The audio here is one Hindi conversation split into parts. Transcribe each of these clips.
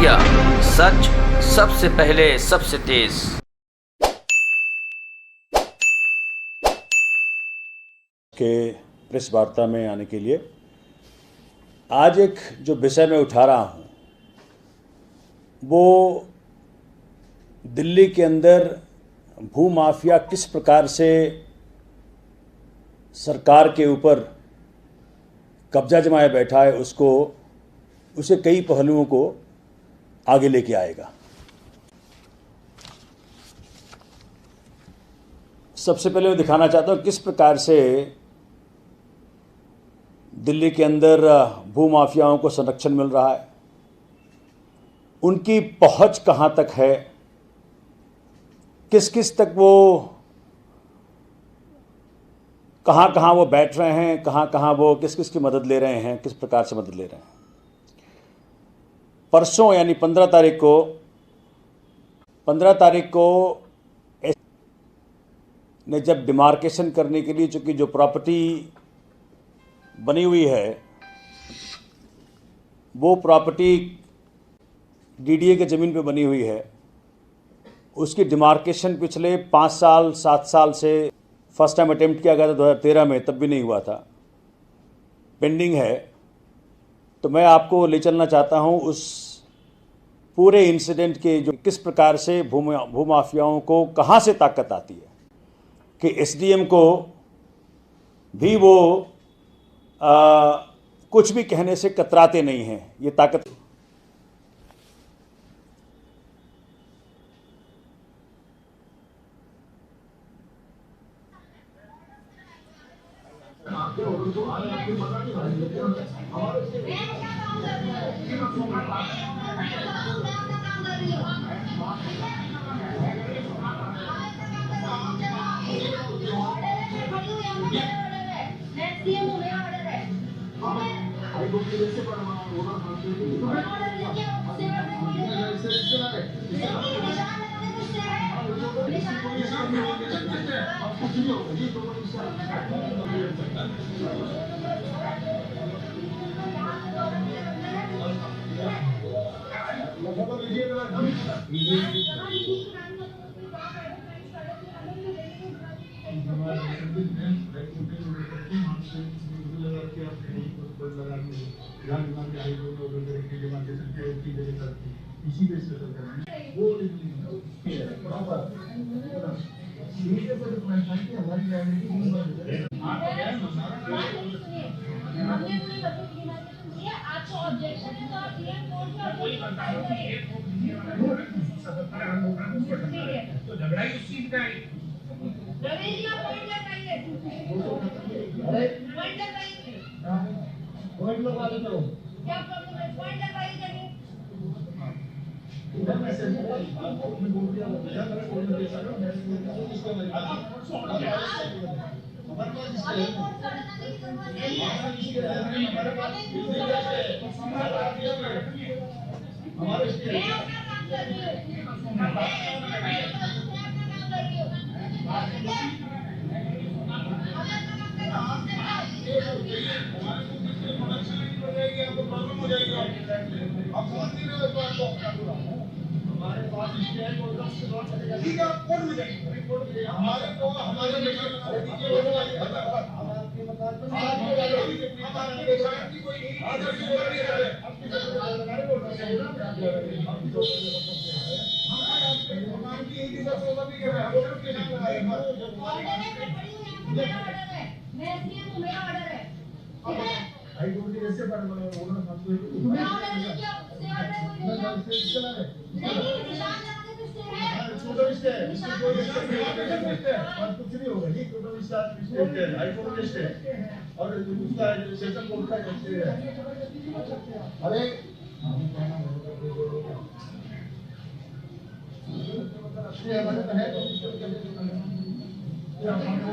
इंडिया, सच सबसे पहले सबसे तेज। के प्रेस वार्ता में आने के लिए आज एक जो विषय मैं उठा रहा हूँ वो दिल्ली के अंदर भूमाफिया किस प्रकार से सरकार के ऊपर कब्जा जमाए बैठा है उसे कई पहलुओं को आगे लेके आएगा। सबसे पहले मैं दिखाना चाहता हूँ किस प्रकार से दिल्ली के अंदर भूमाफियाओं को संरक्षण मिल रहा है, उनकी पहुंच कहां तक है, किस किस तक वो कहां वो बैठ रहे हैं, कहां वो किस किस की मदद ले रहे हैं, किस प्रकार से मदद ले रहे हैं। परसों यानी 15 तारीख को ने जब डिमार्केशन करने के लिए, चूंकि जो प्रॉपर्टी बनी हुई है वो प्रॉपर्टी डीडीए के ज़मीन पे बनी हुई है, उसकी डिमार्केशन पिछले 5 साल 7 साल से फर्स्ट टाइम अटेम्प्ट किया गया था 2013 में, तब भी नहीं हुआ था, पेंडिंग है। तो मैं आपको ले चलना चाहता हूं उस पूरे इंसिडेंट के, जो किस प्रकार से भूमाफियाओं को कहां से ताकत आती है कि एसडीएम को भी वो कुछ भी कहने से कतराते नहीं हैं। ये ताकत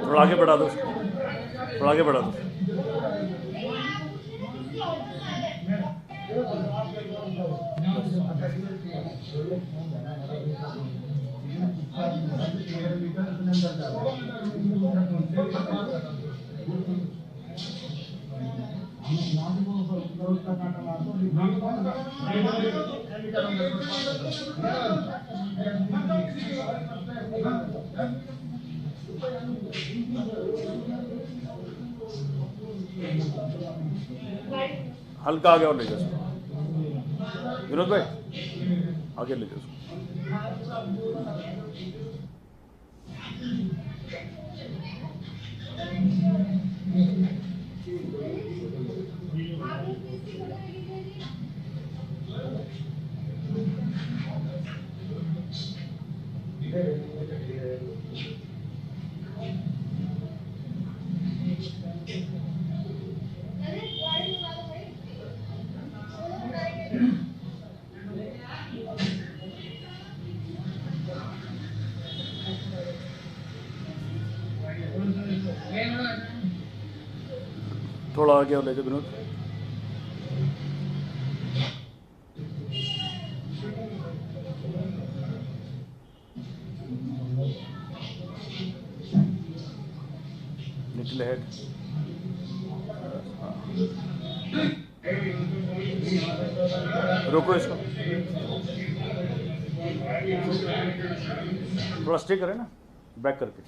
थोड़ा आगे बढ़ा दो, थोड़ा आगे बढ़ा दो। हल्का आगे और ले जाओ विनोद भाई, आगे ले जाओ। थोड़ा आगे और ले जाओ विनोद। लिटिल हेड, रोको इसको, थोड़ा स्टे करें ना, बैक करके।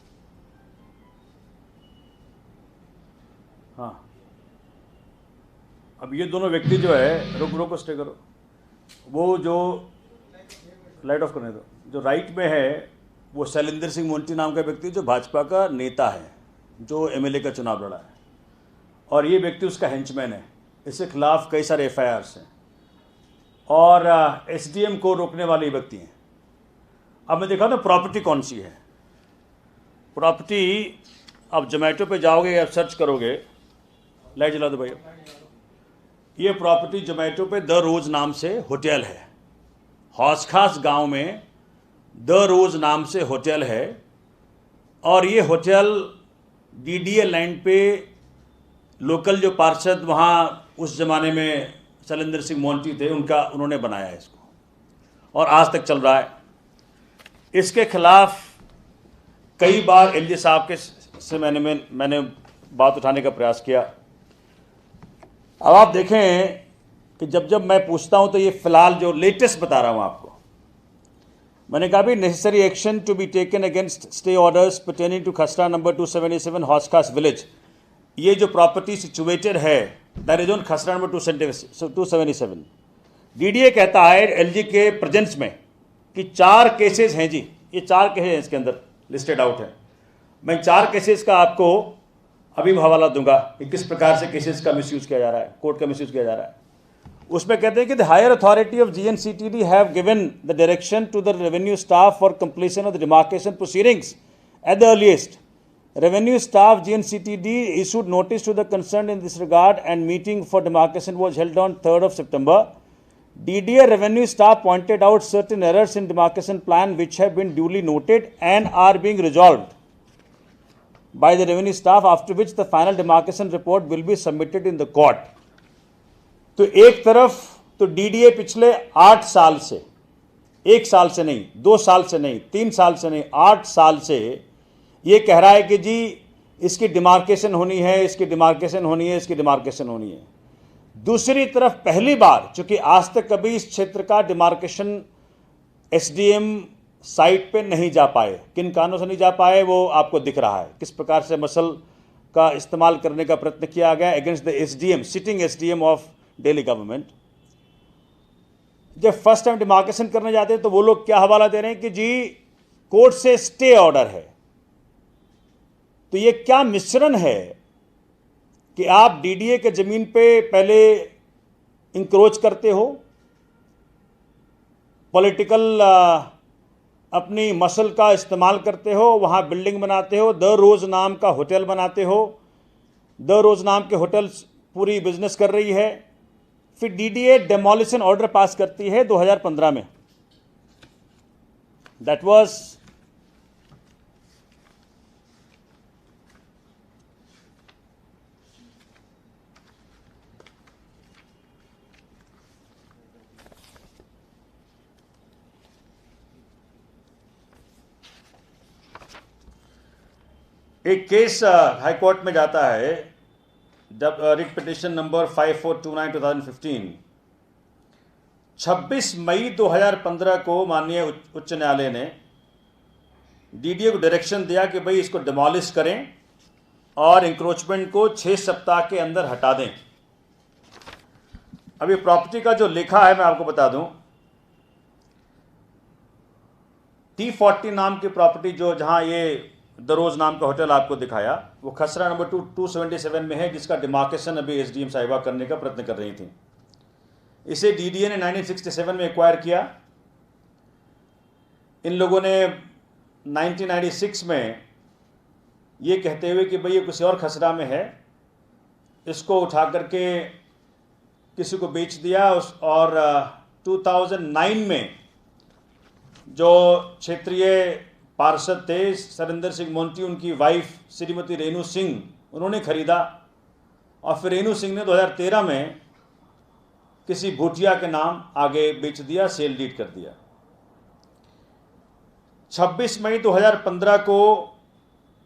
हाँ, अब ये दोनों व्यक्ति जो है, रोको स्टे करो, वो जो लाइट ऑफ करने दो, जो राइट में है वो शैलेंद्र सिंह मोंटी नाम का व्यक्ति जो भाजपा का नेता है, जो एमएलए का चुनाव लड़ा है, और ये व्यक्ति उसका हेंचमैन है। इसके खिलाफ कई सारे एफआईआर्स हैं और एसडीएम को रोकने वाले व्यक्ति हैं। अब मैं देखा ना प्रॉपर्टी कौन सी है। प्रॉपर्टी आप जोमेटो पे जाओगे, आप सर्च करोगे, लाइट जला दो भैया, ये प्रॉपर्टी जोमेटो पे द रोज नाम से होटल है। हौस खास गांव में द रोज नाम से होटल है और ये होटल डीडीए लाइन पे लोकल जो पार्षद वहाँ उस ज़माने में शैलेंद्र सिंह मोंटी थे, उन्होंने बनाया है इसको और आज तक चल रहा है। इसके खिलाफ कई बार एलजी साहब के से मैंने बात उठाने का प्रयास किया। अब आप देखें कि जब मैं पूछता हूं तो ये फिलहाल जो लेटेस्ट बता रहा हूं आपको, मैंने कहा भी necessary action to be taken against stay orders pertaining to khasra number 277 Hauz Khas village. ये जो प्रॉपर्टी सिचुएटेड है that is on khasra number 277। DDA कहता है एलजी के प्रेजेंस में कि 4 केसेस हैं जी, ये 4 केसेस हैं इसके अंदर लिस्टेड आउट है। मैं 4 केसेस का आपको अभी हवाला दूंगा कि किस प्रकार से केसेस का मिसयूज किया जा रहा है, कोर्ट का मिसयूज किया जा रहा है। उसमें कहते हैं कि the higher authority of GNCTD have given the direction to the revenue staff for completion of the demarcation proceedings at the earliest. Revenue staff GNCTD issued notice to the concerned in this regard and meeting for demarcation was held on 3rd of September. DDA revenue staff pointed out certain errors in demarcation plan which have been duly noted and are being resolved by the revenue staff, after which the final demarcation report will be submitted in the court. तो एक तरफ तो DDA पिछले 8 साल से, 1 साल से नहीं, 2 साल से नहीं, 3 साल से नहीं, 8 साल से ये कह रहा है कि जी इसकी डिमार्केशन होनी है, इसकी डिमार्केशन होनी है, इसकी डिमार्केशन होनी है। दूसरी तरफ पहली बार, चूंकि आज तक कभी इस क्षेत्र का डिमार्केशन एसडीएम साइट पे नहीं जा पाए, किन कारणों से नहीं जा पाए वो आपको दिख रहा है, किस प्रकार से मसल का इस्तेमाल करने का प्रयत्न किया गया against the SDM, sitting SDM of Delhi government. जब फर्स्ट टाइम डिमार्केशन करने जाते हैं तो वो लोग क्या हवाला दे रहे हैं कि जी कोर्ट से स्टे ऑर्डर है। तो ये क्या मिश्रण है कि आप डीडीए के जमीन पे पहले इंक्रोच करते हो, पॉलिटिकल अपनी मसल का इस्तेमाल करते हो, वहाँ बिल्डिंग बनाते हो, द रोज नाम का होटल बनाते हो, द रोज नाम के होटल पूरी बिजनेस कर रही है। फिर डीडीए डेमोलिशन ऑर्डर पास करती है 2015 में। दैट वाज एक केस हाई कोर्ट में जाता है, जब रिट पिटिशन नंबर 5429/2015, 26 मई 2015 को माननीय उच्च न्यायालय ने डीडीए को डायरेक्शन दिया कि भाई इसको डिमोलिश करें और इंक्रोचमेंट को 6 सप्ताह के अंदर हटा दें। अभी प्रॉपर्टी का जो लिखा है मैं आपको बता दूं, T40 नाम की प्रॉपर्टी जो जहां ये दरोज नाम का होटल आपको दिखाया, वो खसरा नंबर 277 में है, जिसका डिमार्केशन अभी एसडीएम साहिबा करने का प्रयत्न कर रही थी। इसे डीडीए ने 1967 में एक्वायर किया। इन लोगों ने 1996 में ये कहते हुए कि भाई ये किसी और खसरा में है, इसको उठा करके किसी को बेच दिया। और 2009 में जो क्षेत्रीय पार्षद थे सरिंदर सिंह मोंटी, उनकी वाइफ श्रीमती रेणु सिंह, उन्होंने खरीदा। और फिर रेणु सिंह ने 2013 में किसी भूटिया के नाम आगे बेच दिया, सेल डीड कर दिया। 26 मई 2015 को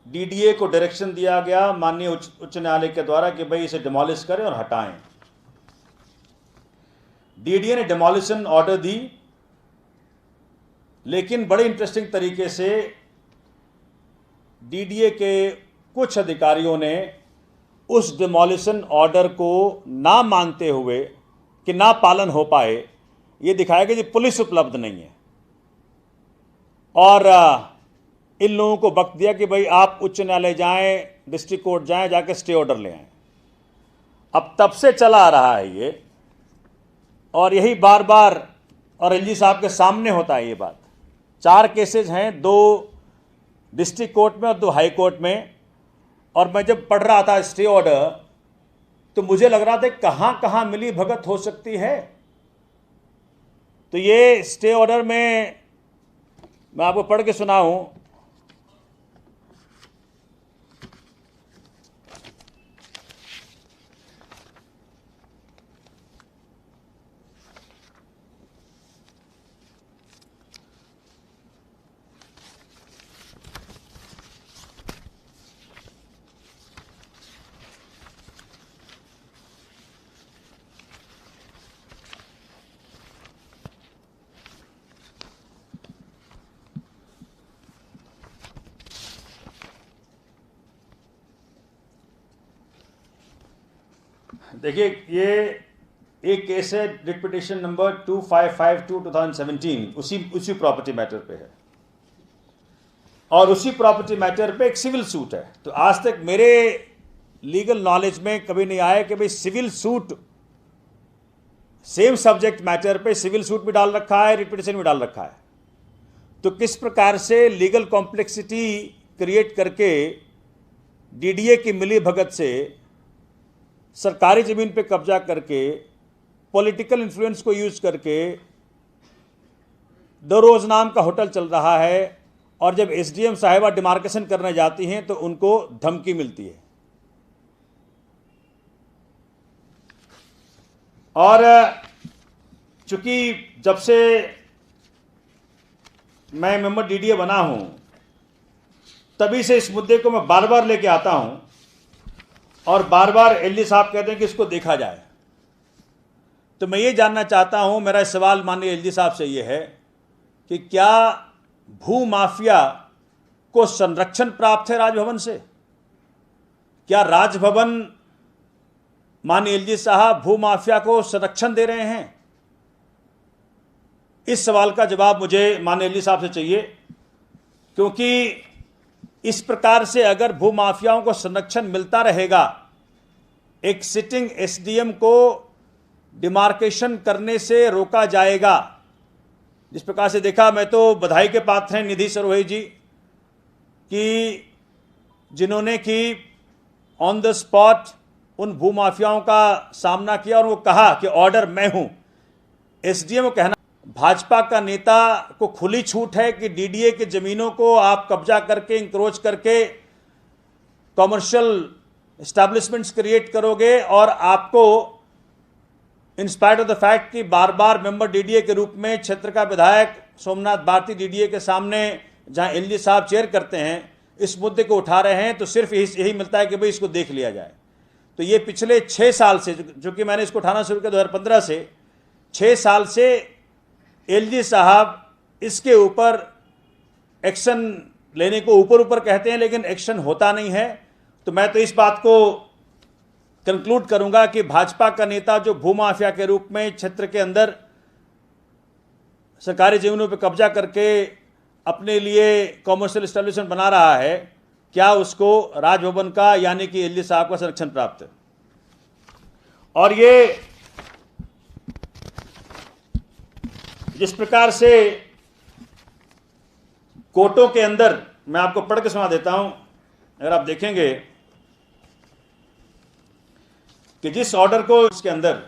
डीडीए को डायरेक्शन दिया गया माननीय उच्च न्यायालय के द्वारा कि भाई इसे डिमोलिश करें और हटाएं। डीडीए ने डिमोलिशन ऑर्डर दी, लेकिन बड़े इंटरेस्टिंग तरीके से डीडीए के कुछ अधिकारियों ने उस डिमोलिशन ऑर्डर को ना मानते हुए कि ना पालन हो पाए, ये दिखाया कि पुलिस उपलब्ध नहीं है, और इन लोगों को वक्त दिया कि भाई आप उच्च न्यायालय जाएं, डिस्ट्रिक्ट कोर्ट जाएं, जाके स्टे ऑर्डर ले आएं। अब तब से चला आ रहा है ये, और यही बार बार और एलजी साहब के सामने होता है ये बात। 4 केसेज हैं, 2 डिस्ट्रिक्ट कोर्ट में और 2 हाई कोर्ट में। और मैं जब पढ़ रहा था स्टे ऑर्डर, तो मुझे लग रहा था कहां कहां मिली भगत हो सकती है। तो ये स्टे ऑर्डर में मैं आपको पढ़ के सुनाऊं। देखिए, ये एक केस है, रिट पिटीशन नंबर 2552 2017, उसी प्रॉपर्टी मैटर पे है, और उसी प्रॉपर्टी मैटर पे एक सिविल सूट है। तो आज तक मेरे लीगल नॉलेज में कभी नहीं आया कि भाई civil suit, same subject matter पे सिविल सूट भी डाल रखा है, रिट पिटीशन भी डाल रखा है। तो किस प्रकार से लीगल कॉम्प्लेक्सिटी क्रिएट करके डीडीए की मिली भगत से सरकारी ज़मीन पे कब्जा करके, पॉलिटिकल इन्फ्लुएंस को यूज करके दरोज नाम का होटल चल रहा है। और जब एसडीएम साहिबा डिमार्केशन करने जाती हैं तो उनको धमकी मिलती है। और चूंकि जब से मैं मेंबर डीडीए बना हूं, तभी से इस मुद्दे को मैं बार बार लेके आता हूं, और बार बार एलजी साहब कहते हैं कि इसको देखा जाए। तो मैं ये जानना चाहता हूं, मेरा सवाल माननीय एलजी साहब से ये है कि क्या भू माफिया को संरक्षण प्राप्त है राजभवन से? क्या राजभवन, माननीय एलजी साहब, भू माफिया को संरक्षण दे रहे हैं? इस सवाल का जवाब मुझे माननीय एलजी साहब से चाहिए, क्योंकि इस प्रकार से अगर भूमाफियाओं को संरक्षण मिलता रहेगा, एक सिटिंग एसडीएम को डिमार्केशन करने से रोका जाएगा। जिस प्रकार से देखा, मैं तो बधाई के पात्र हैं निधि सरोही जी कि जिन्होंने कि ऑन द स्पॉट उन भूमाफियाओं का सामना किया, और वो कहा कि ऑर्डर मैं हूं। एसडीएम को कहना, भाजपा का नेता को खुली छूट है कि डीडीए की जमीनों को आप कब्जा करके, इंक्रोच करके कॉमर्शियल एस्टैब्लिशमेंट्स क्रिएट करोगे, और आपको in spite of the fact कि बार बार मेंबर डीडीए के रूप में क्षेत्र का विधायक सोमनाथ भारती डीडीए के सामने जहां एलजी साहब चेयर करते हैं, इस मुद्दे को उठा रहे हैं, तो सिर्फ यही मिलता है कि भाई इसको देख लिया जाए। तो ये पिछले 6 साल से, जो कि मैंने इसको उठाना शुरू किया 2015 से, 6 साल से एलजी साहब इसके ऊपर एक्शन लेने को ऊपर ऊपर कहते हैं, लेकिन एक्शन होता नहीं है। तो मैं तो इस बात को कंक्लूड करूंगा कि भाजपा का नेता जो भूमाफिया के रूप में क्षेत्र के अंदर सरकारी जमीनों पर कब्जा करके अपने लिए कॉमर्शियल एस्टेब्लिशमेंट बना रहा है, क्या उसको राजभवन का यानी कि एलजी साहब का संरक्षण प्राप्त है। और ये जिस प्रकार से कोर्टों के अंदर, मैं आपको पढ़ के सुना देता हूं, अगर आप देखेंगे कि जिस ऑर्डर को उसके अंदर,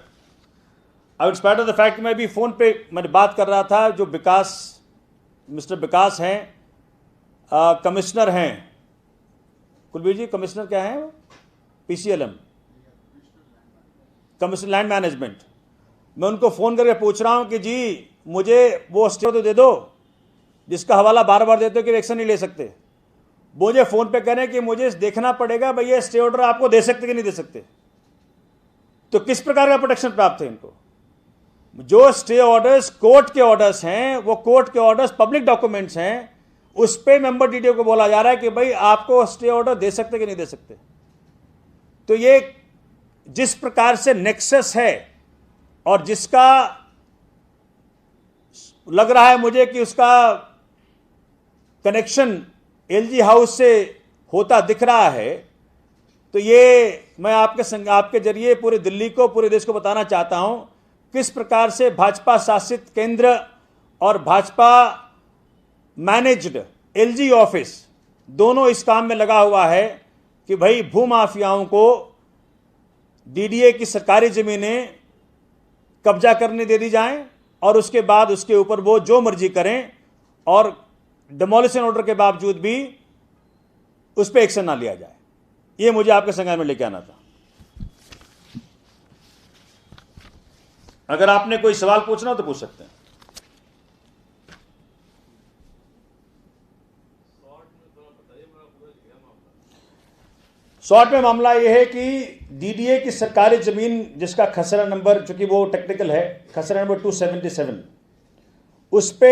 अब in spite of the fact मैं भी फोन पे मैंने बात कर रहा था, जो मिस्टर विकास हैं, कमिश्नर हैं, कुलबीर जी कमिश्नर क्या है, पीसीएलएम, कमिश्नर लैंड मैनेजमेंट। मैं उनको फ़ोन करके पूछ रहा हूं कि जी मुझे वो स्टे तो दे दो जिसका हवाला बार बार देते हो कि एक्शन नहीं ले सकते। मुझे फ़ोन पे कह रहे हैं कि मुझे देखना पड़ेगा भैया स्टे ऑर्डर आपको दे सकते कि नहीं दे सकते। तो किस प्रकार का प्रोटेक्शन प्राप्त है इनको? जो स्टे ऑर्डर्स कोर्ट के ऑर्डर्स हैं, वो कोर्ट के ऑर्डर्स पब्लिक डॉक्यूमेंट्स हैं, उस पे मेंबर डीडीओ को बोला जा रहा है कि भाई आपको स्टे ऑर्डर दे सकते कि नहीं दे सकते। तो ये जिस प्रकार से नेक्सस है और जिसका लग रहा है मुझे कि उसका कनेक्शन एलजी हाउस से होता दिख रहा है, तो ये मैं आपके जरिए पूरे दिल्ली को, पूरे देश को बताना चाहता हूं किस प्रकार से भाजपा शासित केंद्र और भाजपा मैनेज्ड एलजी ऑफिस दोनों इस काम में लगा हुआ है कि भाई भूमाफियाओं को डीडीए की सरकारी जमीनें कब्जा करने दे दी जाएं और उसके बाद उसके ऊपर वो जो मर्जी करें और डिमोलिशन ऑर्डर के बावजूद भी उस पर एक्शन ना लिया जाए। ये मुझे आपके संज्ञान में लेके आना था। अगर आपने कोई सवाल पूछना हो तो पूछ सकते हैं। शॉर्ट में मामला यह है कि डीडीए की सरकारी जमीन जिसका खसरा नंबर, चूंकि वो टेक्निकल है, खसरा नंबर 277, उस पे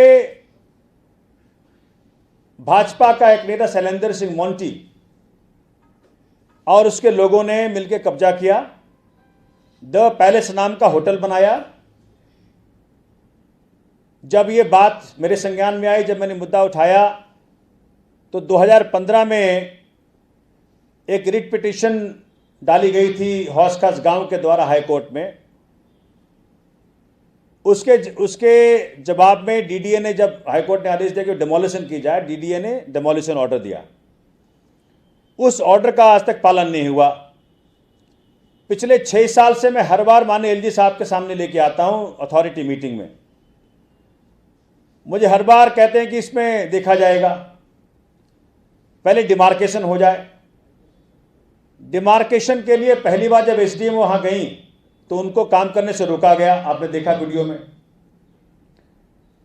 भाजपा का एक नेता शैलेंद्र सिंह मोंटी और उसके लोगों ने मिलकर कब्जा किया। द पैलेस नाम का होटल बनाया। जब ये बात मेरे संज्ञान में आई, जब मैंने मुद्दा उठाया, तो 2015 में एक रिट पिटीशन डाली गई थी हौसखास गांव के द्वारा हाई कोर्ट में। उसके जवाब में डीडीए ने, जब हाई कोर्ट ने आदेश दिया कि डिमोलिशन की जाए, डीडीए ने डिमोलिशन ऑर्डर दिया। उस ऑर्डर का आज तक पालन नहीं हुआ। पिछले 6 साल से मैं हर बार माननीय एलजी साहब के सामने लेके आता हूं अथॉरिटी मीटिंग में। मुझे हर बार कहते हैं कि इसमें देखा जाएगा, पहले डिमार्केशन हो जाए। डिमार्केशन के लिए पहली बार जब एसडीएम वहां गई तो उनको काम करने से रोका गया, आपने देखा वीडियो में।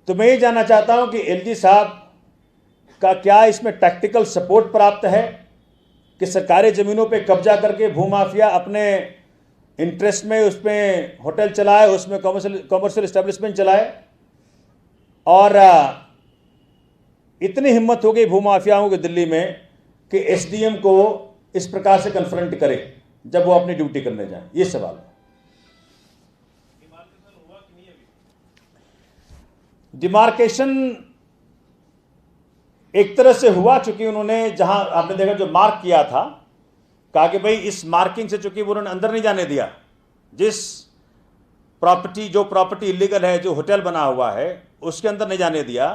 तो मैं ये जानना चाहता हूं कि एलजी साहब का क्या इसमें टैक्टिकल सपोर्ट प्राप्त है कि सरकारी ज़मीनों पे कब्जा करके भूमाफिया अपने इंटरेस्ट में उसमें होटल चलाए, उसमें कॉमर्शियल एस्टेब्लिशमेंट चलाए। और इतनी हिम्मत हो गई भूमाफियाओं की दिल्ली में कि एसडीएम को इस प्रकार से कन्फ्रंट करे जब वो अपनी ड्यूटी करने जाए। ये सवाल है। डिमार्केशन एक तरह से हुआ, चूंकि उन्होंने जहां आपने देखा जो मार्क किया था, कहा कि भाई इस मार्किंग से चूंकि उन्होंने अंदर नहीं जाने दिया, जिस प्रॉपर्टी इलीगल है, जो होटल बना हुआ है, उसके अंदर नहीं जाने दिया,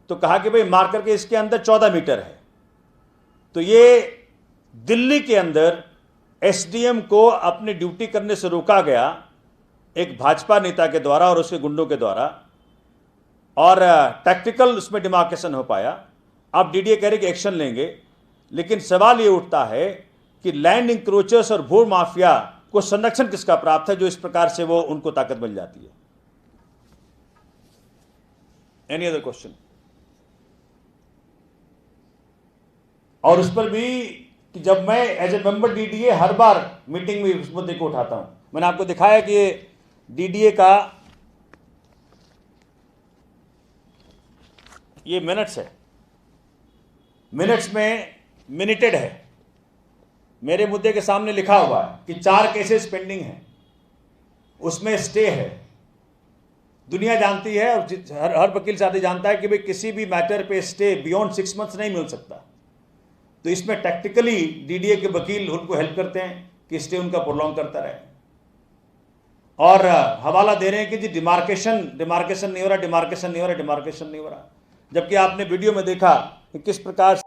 तो कहा कि भाई मार्क करके इसके अंदर 14 मीटर है। तो ये दिल्ली के अंदर एसडीएम को अपनी ड्यूटी करने से रोका गया एक भाजपा नेता के द्वारा और उसके गुंडों के द्वारा, और टैक्टिकल उसमें डिमार्केशन हो पाया। अब डीडीए कह रहे कि एक्शन लेंगे, लेकिन सवाल ये उठता है कि लैंड इंक्रोचर्स और भू माफिया को संरक्षण किसका प्राप्त है, जो इस प्रकार से वो उनको ताकत मिल जाती है। Any other question? और उस पर भी कि जब मैं एज ए मेंबर डीडीए हर बार मीटिंग में उस मुद्दे को उठाता हूं, मैंने आपको दिखाया कि ये डीडीए का ये मिनट्स है, मिनट्स में मिनिटेड है। मेरे मुद्दे के सामने लिखा हुआ है कि 4 केसेस पेंडिंग हैं, उसमें स्टे है। दुनिया जानती है और हर वकील साथी जानता है कि भाई किसी भी मैटर पे स्टे बियॉन्ड 6 मंथ्स नहीं मिल सकता। तो इसमें टैक्टिकली डीडीए के वकील उनको हेल्प करते हैं कि स्टे उनका प्रोलॉन्ग करता रहे, और हवाला दे रहे हैं कि जी डिमार्केशन नहीं हो रहा, डिमार्केशन नहीं हो रहा। जबकि आपने वीडियो में देखा कि किस प्रकार